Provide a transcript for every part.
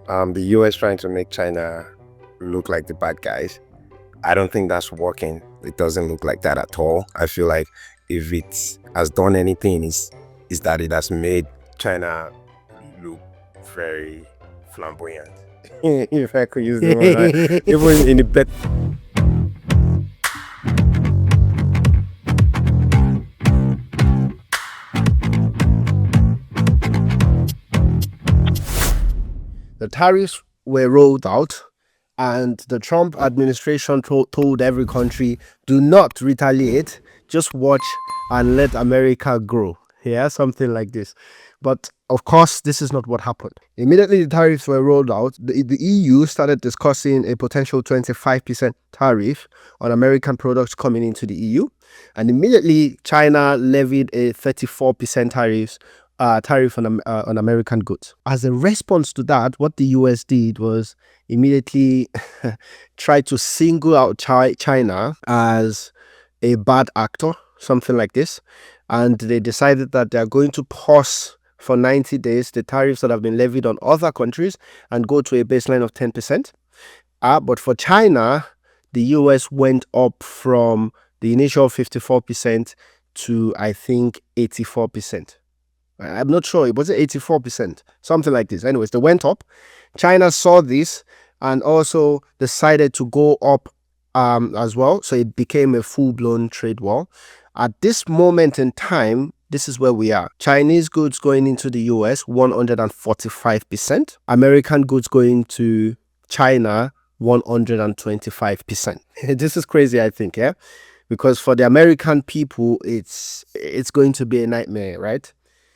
the US trying to make China look like the bad guys. I don't think that's working. It doesn't look like that at all. I feel like if it has done anything, is that it has made China look very flamboyant. If I could use the word, right? Even in the best. The tariffs were rolled out, and the Trump administration told every country, do not retaliate, just watch and let America grow. Yeah, something like this. But of course, this is not what happened. Immediately the tariffs were rolled out, the EU started discussing a potential 25% tariff on American products coming into the EU. And immediately China levied a 34% tariff on American goods. As a response to that, what the US did was immediately try to single out China as a bad actor, something like this. And they decided that they are going to pause for 90 days the tariffs that have been levied on other countries and go to a baseline of 10%. But for China, the US went up from the initial 54% to, I think, 84%. I'm not sure. It was 84%, something like this. Anyways, they went up. China saw this and also decided to go up as well. So it became a full-blown trade war. At this moment in time, this is where we are. Chinese goods going into the US, 145%. American goods going to China, 125%. This is crazy, I think, yeah? Because for the American people, it's going to be a nightmare, right?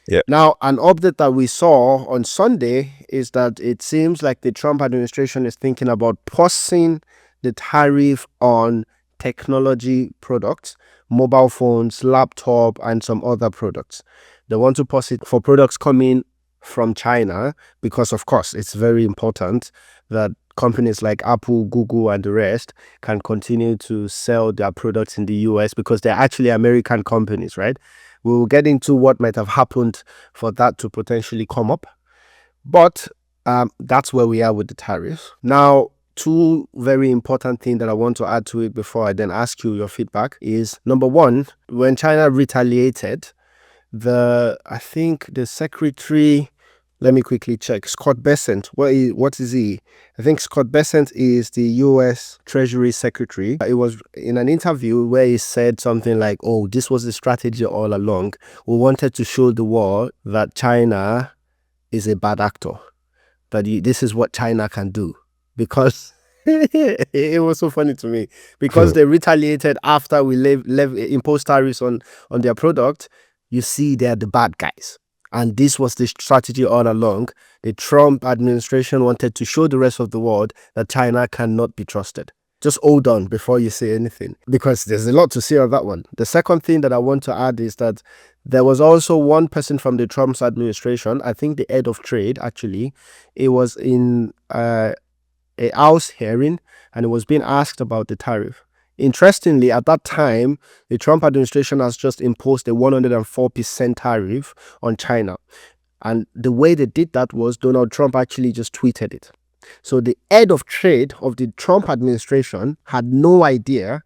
Yeah. Now, an update that we saw on Sunday is that it seems like the Trump administration is thinking about pausing the tariff on technology products, mobile phones, laptop, and some other products. They want to pause it for products coming from China because, of course, it's very important that companies like Apple, Google, and the rest can continue to sell their products in the US because they're actually American companies, right? We'll get into what might have happened for that to potentially come up. But that's where we are with the tariffs. Now, two very important things that I want to add to it before I then ask you your feedback is, number one, when China retaliated, I think the secretary, let me quickly check, Scott Bessent, what is he? I think Scott Bessent is the US Treasury Secretary. It was in an interview where he said something like, oh, this was the strategy all along. We wanted to show the world that China is a bad actor, that this is what China can do. Because it was so funny to me. Because they retaliated after we imposed tariffs on their product, you see they're the bad guys. And this was the strategy all along. The Trump administration wanted to show the rest of the world that China cannot be trusted. Just hold on before you say anything, because there's a lot to say on that one. The second thing that I want to add is that there was also one person from the Trump's administration, I think the head of trade, actually. It was in a House hearing, and it was being asked about the tariff. Interestingly, at that time, the Trump administration has just imposed a 104% tariff on China. And the way they did that was Donald Trump actually just tweeted it. So the head of trade of the Trump administration had no idea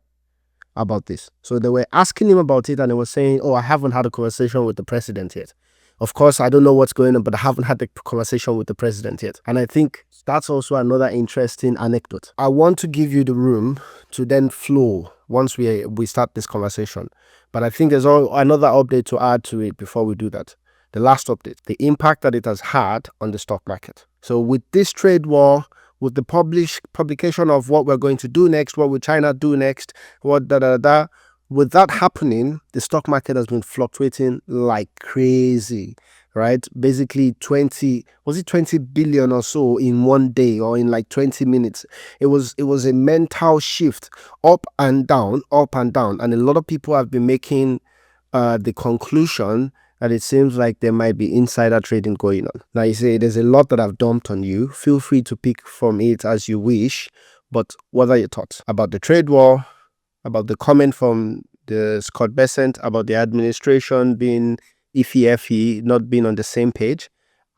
about this. So they were asking him about it, and he was saying, oh, I haven't had a conversation with the president yet. Of course, I don't know what's going on, but I haven't had the conversation with the president yet. And I think that's also another interesting anecdote. I want to give you the room to then flow once we start this conversation. But I think there's another update to add to it before we do that. The last update, the impact that it has had on the stock market. So with this trade war, with the publication of what we're going to do next, what will China do next, with that happening, the stock market has been fluctuating like crazy, right? Basically 20 billion or so in one day, or in like 20 minutes. It was a mental shift, up and down. And a lot of people have been making the conclusion that it seems like there might be insider trading going on. Now, you say there's a lot that I've dumped on you. Feel free to pick from it as you wish. But what are your thoughts about the trade war, about the comment from the Scott Bessent, about the administration being iffy, not being on the same page,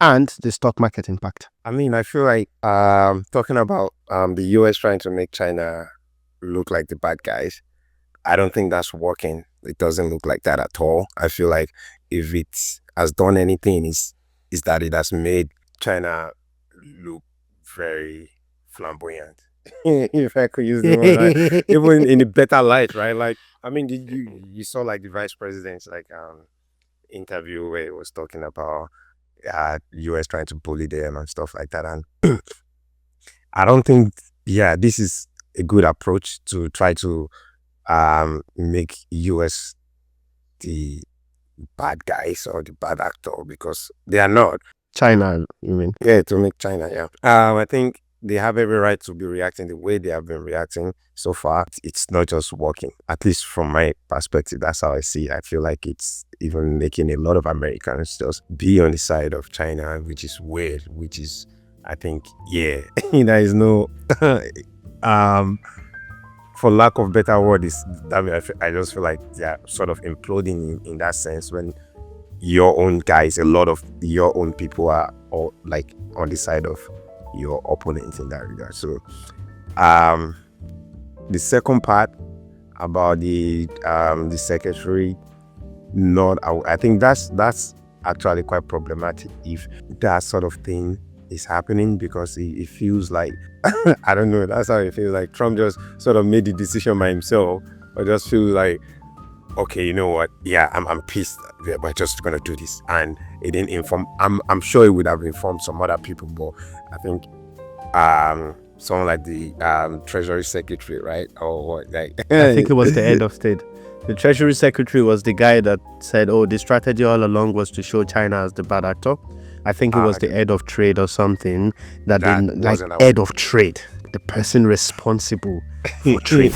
and the stock market impact. I mean, I feel like talking about the US trying to make China look like the bad guys, I don't think that's working. It doesn't look like that at all. I feel like if it has done anything, is that it has made China look very flamboyant. If I could use the word, right? Even in a better light, right? Like, I mean, did you saw like the vice president's like interview where he was talking about US trying to bully them and stuff like that, and I don't think this is a good approach to try to make US the bad guys or the bad actor, because they are not. China, you mean? Yeah, to make China, yeah. I think they have every right to be reacting the way they have been reacting so far. It's not just working. At least from my perspective, that's how I see it. I feel like it's even making a lot of Americans just be on the side of China, which is weird, which is, I think, there is no for lack of better word, is that way I just feel like they're sort of imploding in that sense, when your own guys, a lot of your own people are all like on the side of your opponents in that regard. So the second part about the secretary, I think that's actually quite problematic if that sort of thing is happening, because it feels like I don't know, that's how it feels like Trump just sort of made the decision by himself, or just feel like, okay, you know what? Yeah, I'm pissed. We're just gonna do this, and it didn't inform. I'm sure it would have informed some other people, but I think someone like the Treasury Secretary, right, or what? Like, I think it was the head of state. The Treasury Secretary was the guy that said, "Oh, the strategy all along was to show China as the bad actor." I think it was the head of trade or something that wasn't head of trade, the person responsible for trade.